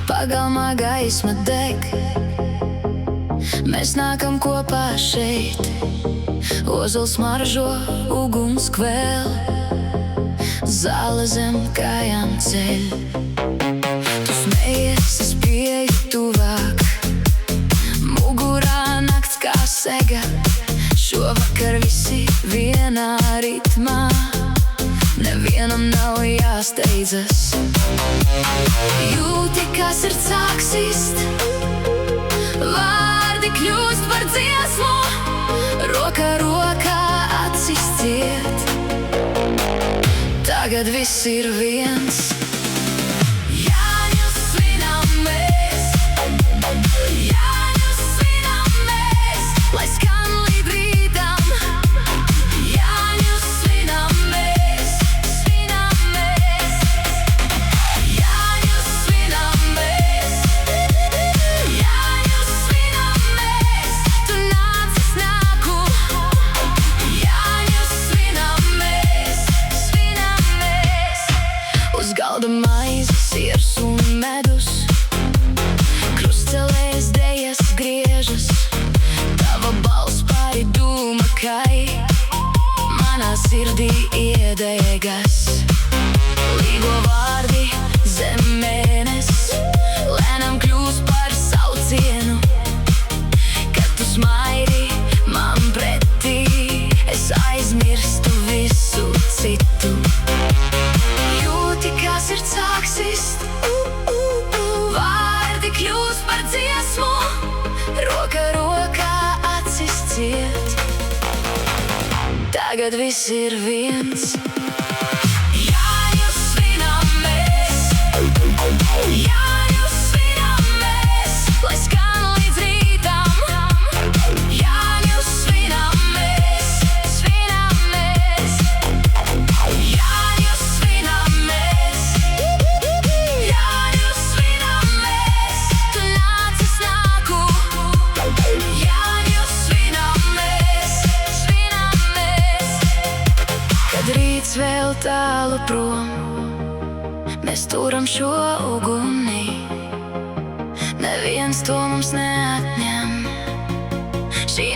Pagalmā gaisma deg, mēs nākam kopā šeit. Ozols smaržo, uguns kvēl, zāle zem kājām ceļ. Tu smejies, es pieeju tuvāk, mugurā nakts kā sega. Šovakar visi vienā ritmā, nevienam nav jāsteidzas. Jūti, kā sirds sāk sist, vārdi kļūst par dziesmu, roka rokā acis ciet. Tagad viss ir viens. Jāņus svinam mēs, Jāņus svinam mēs, lai skan līdz rītam. Jāņus svinam mēs, svinam mēs. Jāņus svinam mēs, Jāņus svinam mēs. Tu nāc, es nāku. Jāņus svinam mēs, svinam mēs. Uz galda maize, siers un medus, krustcelēs dejas griežas. Tava balss pāri dūma kai, manā sirdī iedegas. Līgo vārdi zem mēnesis, lēnām kļūst par saucienu. Kad tu smaidi man pretī, es aizmirstu visu citu. Jūti, kā sirds sāk sist, vārdi kļūst par dziesmu, roka rokā acis ciet. Tagad viss ir viens. Jāņus svinam mēs, Jāņus svinam mēs, lai skan līdz rītam. Jāņus svinam mēs, svinam mēs. Jāņus svinam mēs, Jāņus svinam mēs. Tu nāc, es nāku. Jāņus svinam mēs, svinam mēs. Kad rīts vēl tālu prom, mēs turam šo uguni, neviens to mums neatņem. Šī